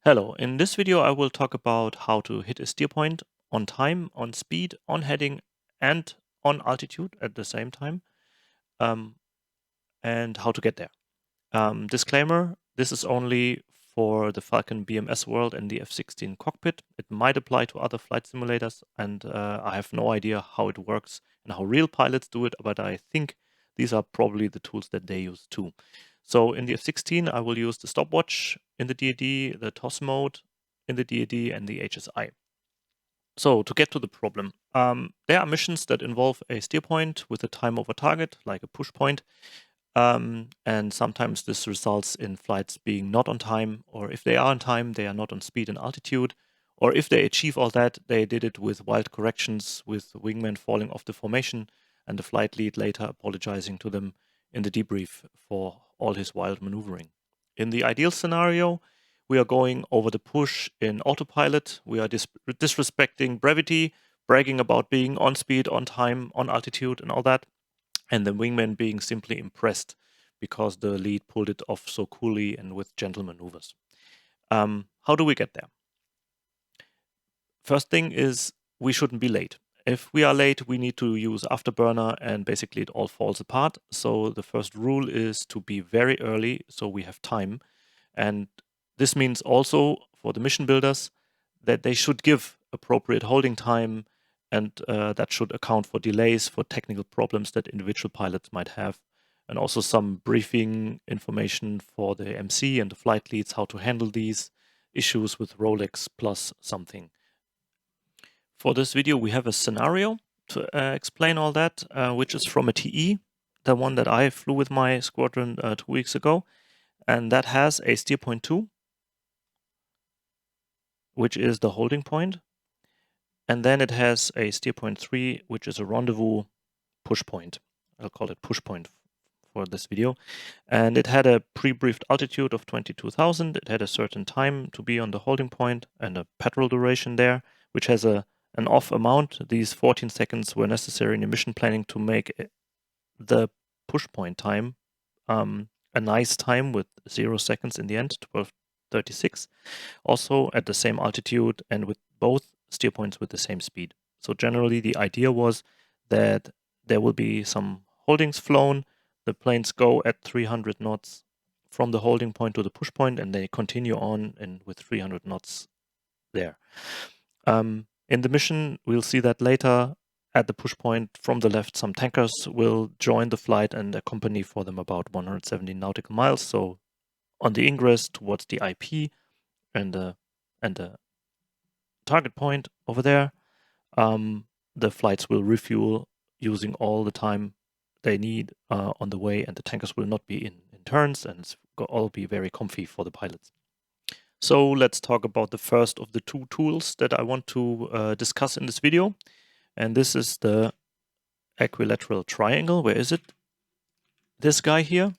Hello, in this video I will talk about how to hit a steer point on time, on speed, on heading and on altitude at the same time, and how to get there. Disclaimer, this is only for the Falcon BMS world and the F-16 cockpit. It might apply to other flight simulators, and I have no idea how it works and how real pilots do it, but I think these are probably the tools that they use too. So in the F-16, I will use the stopwatch in the DoD, the TOS mode in the DoD, and the HSI. So to get to the problem, there are missions that involve a steer point with a time over target, like a push point. And sometimes this results in flights being not on time, or if they are on time, they are not on speed and altitude. Or if they achieve all that, they did it with wild corrections, with the wingman falling off the formation, and the flight lead later apologizing to them in the debrief for all his wild maneuvering. In the ideal scenario, we are going over the push in autopilot. We are disrespecting brevity, bragging about being on speed, on time, on altitude, and all that. And the wingman being simply impressed because the lead pulled it off so coolly and with gentle maneuvers. How do we get there? First thing is we shouldn't be late. If we are late, we need to use afterburner and basically it all falls apart. So the first rule is to be very early so we have time. And this means also for the mission builders that they should give appropriate holding time, and that should account for delays, for technical problems that individual pilots might have, and also some briefing information for the MC and the flight leads, how to handle these issues with Rolex plus something. For this video, we have a scenario to explain all that, which is from a TE, the one that I flew with my squadron 2 weeks ago. And that has a steer point 2, which is the holding point. And then it has a steer point 3, which is a rendezvous push point. I'll call it push point for this video. And it had a pre-briefed altitude of 22,000. It had a certain time to be on the holding point and a petrol duration there, which has an off amount. These 14 seconds were necessary in the mission planning to make the push point time a nice time with 0 seconds in the end, 12:36. Also at the same altitude and with both steer points with the same speed. So generally the idea was that there will be some holdings flown. The planes go at 300 knots from the holding point to the push point, and they continue on and with 300 knots there. In the mission, we'll see that later. At the push point from the left, some tankers will join the flight and accompany for them about 170 nautical miles. So on the ingress towards the IP and the target point over there, the flights will refuel using all the time they need on the way, and the tankers will not be in turns, and it's all be very comfy for the pilots. So let's talk about the first of the two tools that I want to discuss in this video. And this is the equilateral triangle. Where is it? This guy here.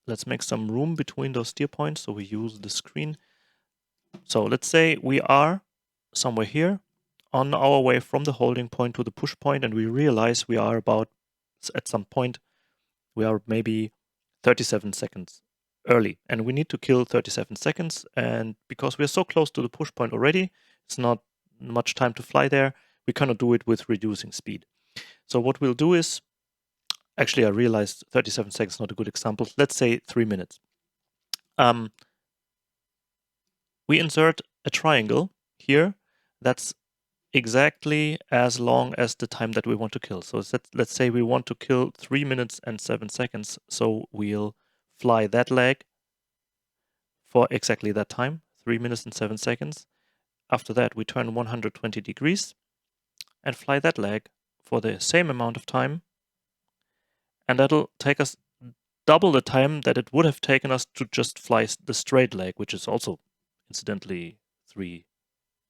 Let's make some room between those steer points so we use the screen. So let's say we are somewhere here on our way from the holding point to the push point, and we realize we are about, at some point, we are maybe 37 seconds early, and we need to kill 37 seconds. And because we are so close to the push point already, it's not much time to fly there. We cannot do it with reducing speed. So what we'll do is, actually I realized 37 seconds is not a good example. Let's say 3 minutes. We insert a triangle here that's exactly as long as the time that we want to kill. So let's say we want to kill 3 minutes and 7 seconds. So we'll fly that leg for exactly that time, 3 minutes and 7 seconds. After that, we turn 120 degrees and fly that leg for the same amount of time. And that'll take us double the time that it would have taken us to just fly the straight leg, which is also incidentally 3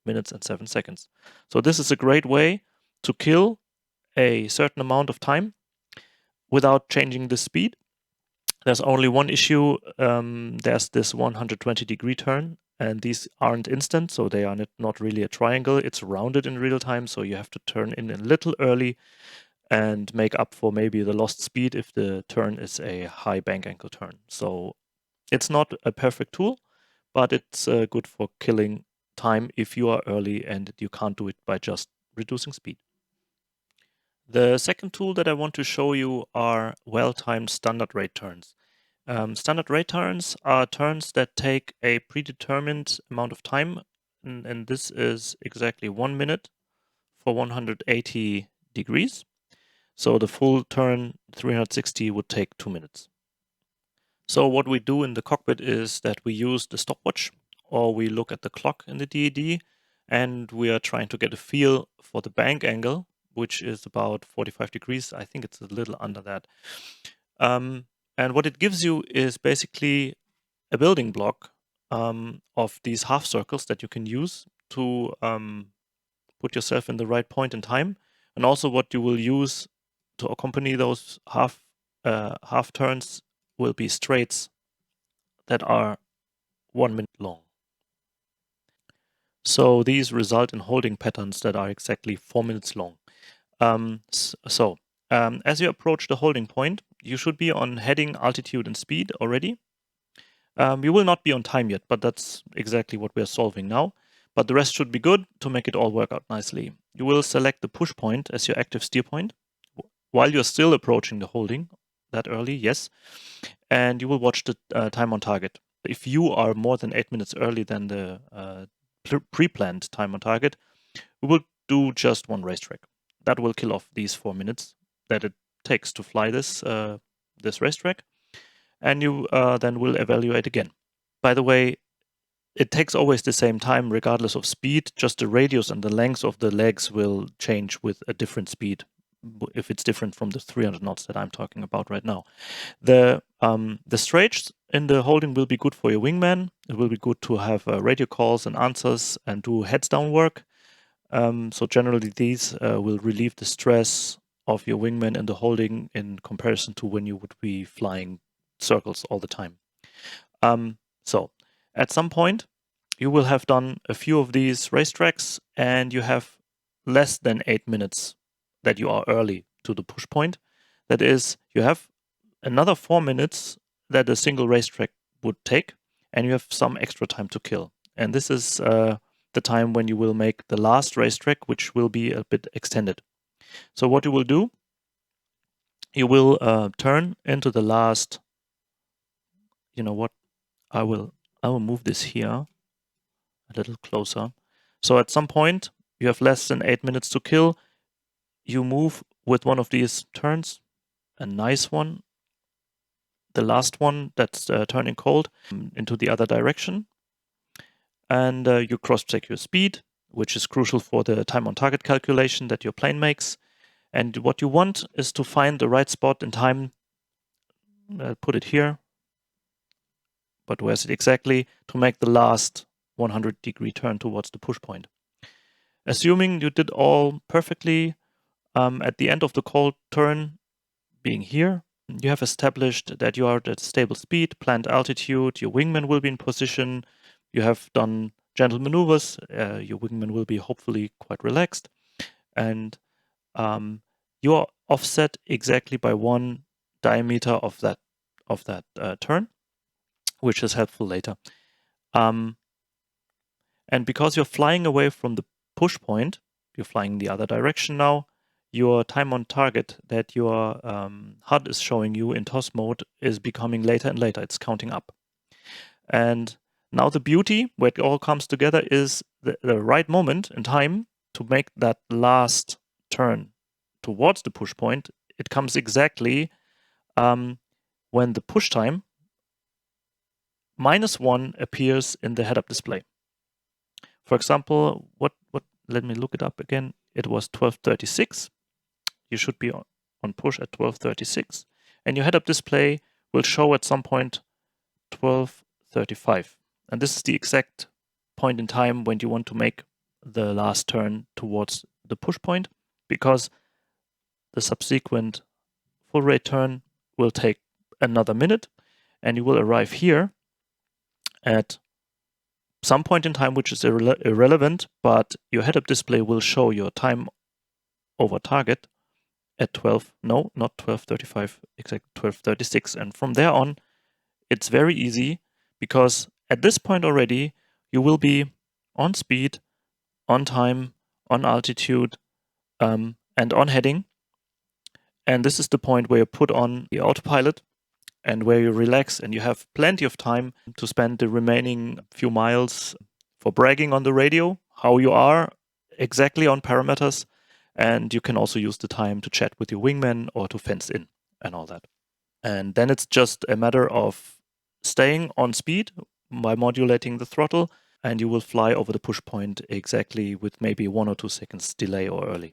minutes and 7 seconds. So this is a great way to kill a certain amount of time without changing the speed. There's only one issue. There's this 120 degree turn, and these aren't instant, so they are not really a triangle. It's rounded in real time, so you have to turn in a little early and make up for maybe the lost speed if the turn is a high bank angle turn. So it's not a perfect tool, but it's good for killing time if you are early and you can't do it by just reducing speed. The second tool that I want to show you are well-timed standard rate turns. Standard rate turns are turns that take a predetermined amount of time, and this is exactly 1 minute for 180 degrees. So the full turn 360 would take 2 minutes. So what we do in the cockpit is that we use the stopwatch, or we look at the clock in the DAD, and we are trying to get a feel for the bank angle, which is about 45 degrees. I think it's a little under that. And what it gives you is basically a building block of these half circles that you can use to put yourself in the right point in time, and also what you will use to accompany those half turns will be straights that are 1 minute long. So these result in holding patterns that are exactly 4 minutes long. As you approach the holding point, you should be on heading, altitude, and speed already. You will not be on time yet, but that's exactly what we are solving now. But the rest should be good to make it all work out nicely. You will select the push point as your active steer point while you're still approaching the holding that early, yes. And you will watch the time on target. If you are more than 8 minutes early than the pre-planned time on target, we will do just one racetrack. That will kill off these 4 minutes that it takes to fly this racetrack, and you then will evaluate again. By the way, it takes always the same time regardless of speed, just the radius and the length of the legs will change with a different speed if it's different from the 300 knots that I'm talking about right now. The straights in the holding will be good for your wingman. It will be good to have radio calls and answers and do heads down work. So generally these will relieve the stress of your wingman in the holding in comparison to when you would be flying circles all the time. So at some point you will have done a few of these racetracks and you have less than 8 minutes that you are early to the push point. That is, you have another 4 minutes that a single racetrack would take, and you have some extra time to kill. And this is the time when you will make the last racetrack, which will be a bit extended. So what you will do, you will turn into the last, you know what, I will move this here a little closer. So at some point, you have less than 8 minutes to kill. You move with one of these turns, a nice one, the last one that's turning cold, into the other direction. And you cross-check your speed, which is crucial for the time on target calculation that your plane makes. And what you want is to find the right spot in time. I'll put it here, but where's it exactly? To make the last 100-degree turn towards the push point. Assuming you did all perfectly, at the end of the cold turn, being here, you have established that you are at stable speed, planned altitude, your wingman will be in position, you have done gentle maneuvers, your wingman will be hopefully quite relaxed, and you are offset exactly by 1 diameter of that turn, which is helpful later. And because you're flying away from the push point, you're flying the other direction now, your time on target that your HUD is showing you in TOS mode is becoming later and later. It's counting up. And now the beauty, where it all comes together, is the right moment in time to make that last turn towards the push point. It comes exactly when the push time -1 appears in the head-up display. For example, let me look it up again. It was 12:36. You should be on push at 12:36, and your head-up display will show at some point 12:35. And this is the exact point in time when you want to make the last turn towards the push point, because the subsequent full rate turn will take another minute, and you will arrive here at some point in time which is irrelevant, but your head-up display will show your time over target at 12:35, exactly 12:36. And from there on, it's very easy, because At this point already, you will be on speed, on time, on altitude, and on heading. And this is the point where you put on the autopilot and where you relax and you have plenty of time to spend the remaining few miles for bragging on the radio, how you are exactly on parameters. And you can also use the time to chat with your wingman or to fence in and all that. And then it's just a matter of staying on speed by modulating the throttle, and you will fly over the push point exactly with maybe 1 or 2 seconds delay or early.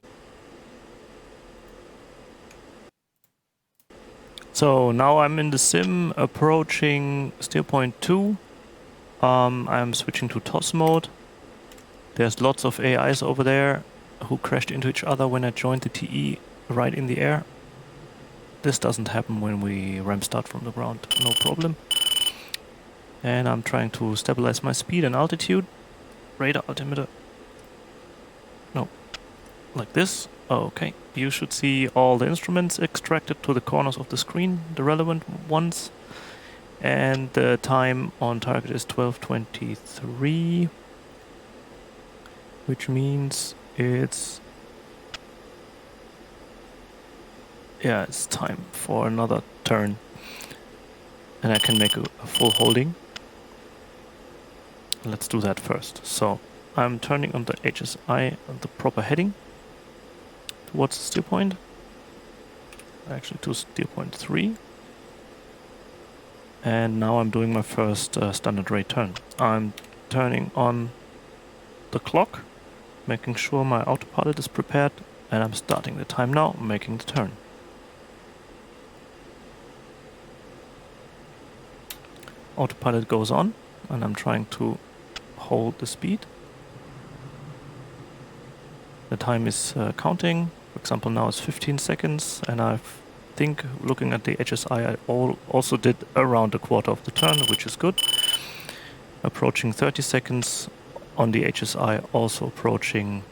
So now I'm in the sim approaching steer point 2. I'm switching to TOS mode. There's lots of AIs over there who crashed into each other when I joined the TE right in the air. This doesn't happen when we ramp start from the ground, no problem. And I'm trying to stabilize my speed and altitude. Radar altimeter. No, like this. Okay, you should see all the instruments extracted to the corners of the screen, the relevant ones. And the time on target is 12:23, which means it's time for another turn. And I can make a full holding. Let's do that first. So I'm turning on the HSI on the proper heading towards the steer point. Actually to steer point 3. And now I'm doing my first standard rate turn. I'm turning on the clock, making sure my autopilot is prepared, and I'm starting the time now, making the turn. Autopilot goes on, and I'm trying to hold the speed. The time is counting. For example, now it's 15 seconds, and I think looking at the HSI, I also did around a quarter of the turn, which is good. Approaching 30 seconds on the HSI, also approaching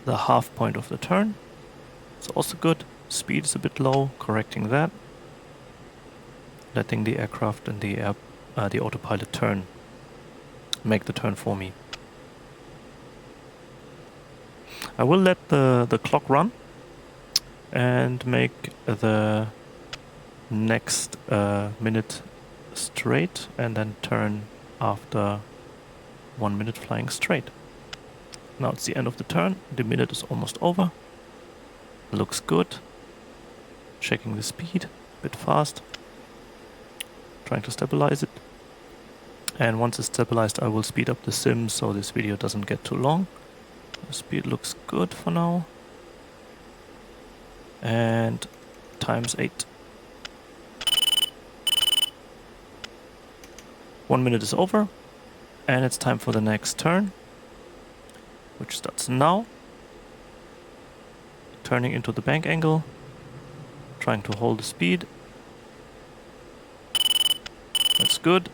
the half point of the turn. It's also good. Speed is a bit low, correcting that. Letting the aircraft and the autopilot make the turn for me. I will let the clock run and make the next minute straight and then turn after 1 minute flying straight. Now it's the end of the turn, the minute is almost over. Looks good. Checking the speed, a bit fast. Trying to stabilize it. And once it's stabilized, I will speed up the sim so this video doesn't get too long. The speed looks good for now. And times 8. 1 minute is over. And it's time for the next turn, which starts now. Turning into the bank angle. Trying to hold the speed. That's good.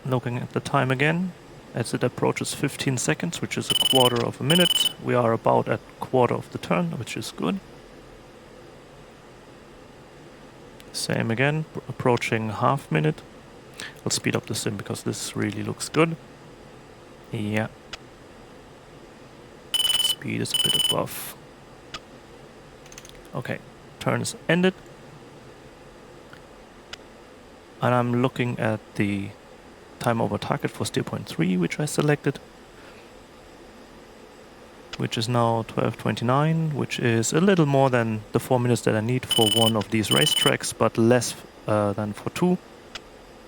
Looking at the time again. As it approaches 15 seconds, which is a quarter of a minute, we are about at quarter of the turn, which is good. Same again, approaching half minute. I'll speed up the sim because this really looks good. Yeah. Speed is a bit above. Okay, turn is ended. And I'm looking at the time over target for steer point 3, which I selected, which is now 12:29, which is a little more than the 4 minutes that I need for one of these racetracks, but less than for 2.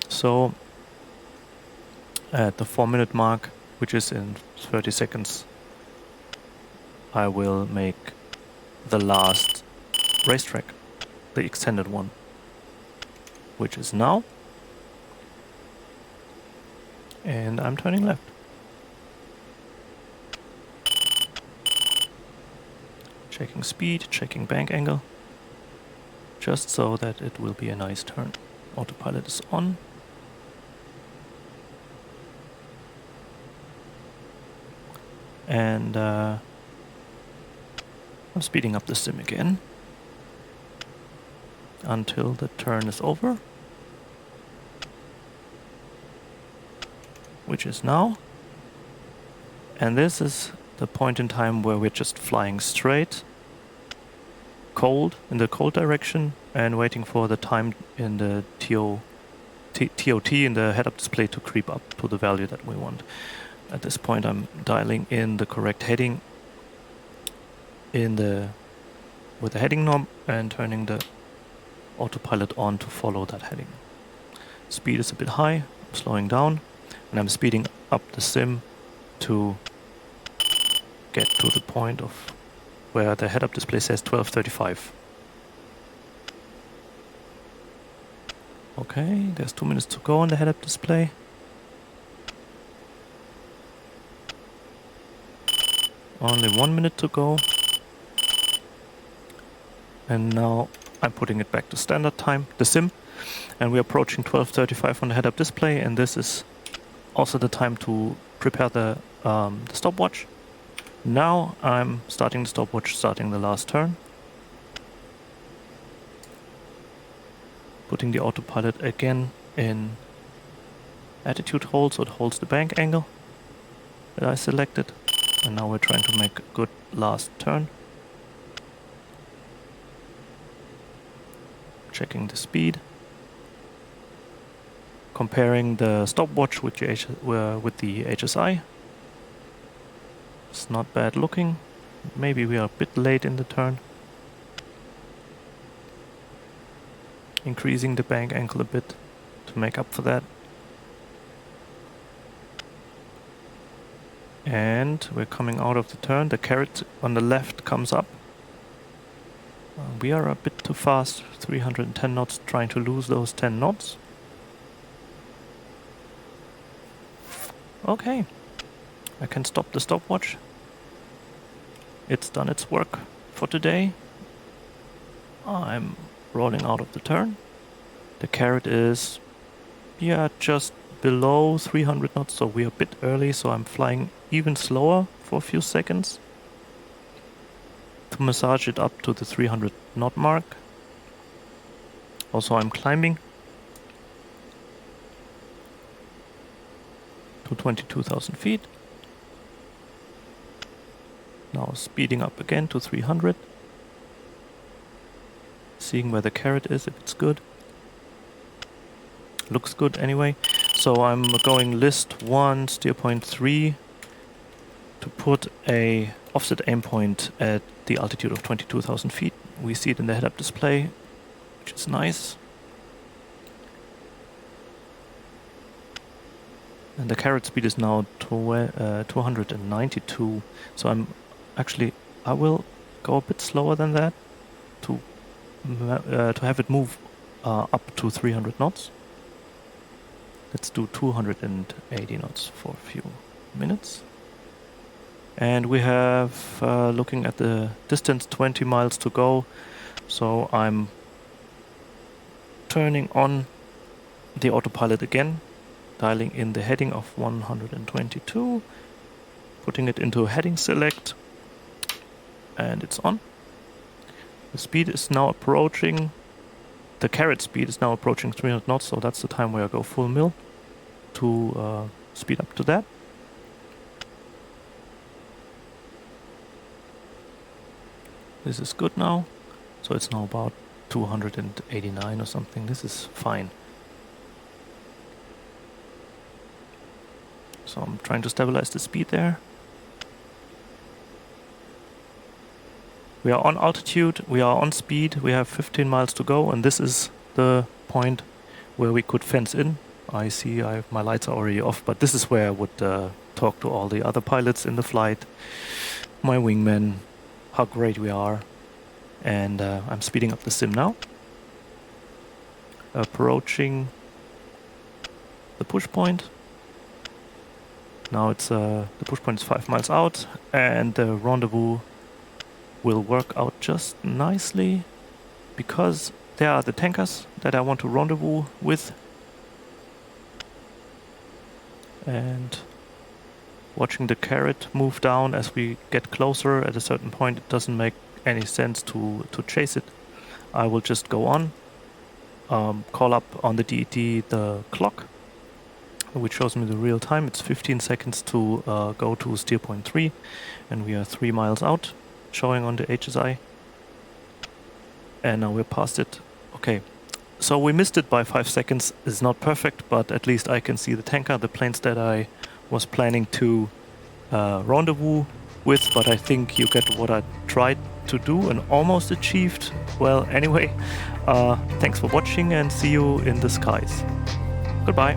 So at the 4 minute mark, which is in 30 seconds, I will make the last racetrack, the extended one, which is now. And I'm turning left. Checking speed, checking bank angle, just so that it will be a nice turn. Autopilot is on. And I'm speeding up the sim again until the turn is over. which is now. And this is the point in time where we're just flying straight, cold, in the cold direction, and waiting for the time in the TOT in the head-up display to creep up to the value that we want. At this point I'm dialing in the correct heading with the heading knob and turning the autopilot on to follow that heading. Speed is a bit high, I'm slowing down, and I'm speeding up the sim to get to the point of where the head-up display says 12:35. Okay, there's 2 minutes to go on the head-up display. Only 1 minute to go. And now I'm putting it back to standard time, the sim, and we're approaching 12:35 on the head-up display, and this is also the time to prepare the stopwatch. Now I'm starting the stopwatch, starting the last turn. Putting the autopilot again in attitude hold, so it holds the bank angle that I selected. And now we're trying to make a good last turn. Checking the speed. Comparing the stopwatch with the HSI. It's not bad looking. Maybe we are a bit late in the turn. Increasing the bank angle a bit to make up for that. And we're coming out of the turn. The carrot on the left comes up. We are a bit too fast, 310 knots, trying to lose those 10 knots. Okay, I can stop the stopwatch. It's done its work for today. I'm rolling out of the turn. The carrot is, yeah, just below 300 knots, so we're a bit early, so I'm flying even slower for a few seconds to massage it up to the 300 knot mark. Also I'm climbing to 22,000 feet. Now speeding up again to 300. Seeing where the carrot is, if it's good. Looks good anyway. So I'm going list 1, steer point 3 to put a offset aim point at the altitude of 22,000 feet. We see it in the head-up display, which is nice. And the carrot speed is now 292. So I will go a bit slower than that to have it move up to 300 knots. Let's do 280 knots for a few minutes. And we have, looking at the distance, 20 miles to go. So I'm turning on the autopilot again, dialing in the heading of 122, putting it into heading select, and it's on. The speed is now approaching, the carrot speed is now approaching 300 knots, so that's the time where I go full mil to speed up to that. This is good now, so it's now about 289 or something. This is fine. So I'm trying to stabilize the speed there. We are on altitude, we are on speed, we have 15 miles to go, and this is the point where we could fence in. I see my lights are already off, but this is where I would talk to all the other pilots in the flight, my wingmen, how great we are. And I'm speeding up the sim now. Approaching the push point. Now it's the push point is 5 miles out, and the rendezvous will work out just nicely because there are the tankers that I want to rendezvous with. And watching the carrot move down as we get closer, at a certain point it doesn't make any sense to chase it. I will just go on, call up on the DET the clock, which shows me the real time. It's 15 seconds to go to steer point 3, and we are 3 miles out, showing on the HSI. And now we're past it. Okay, so we missed it by 5 seconds. It's not perfect, but at least I can see the tanker, the planes that I was planning to rendezvous with, but I think you get what I tried to do and almost achieved. Well, anyway, thanks for watching and see you in the skies. Goodbye.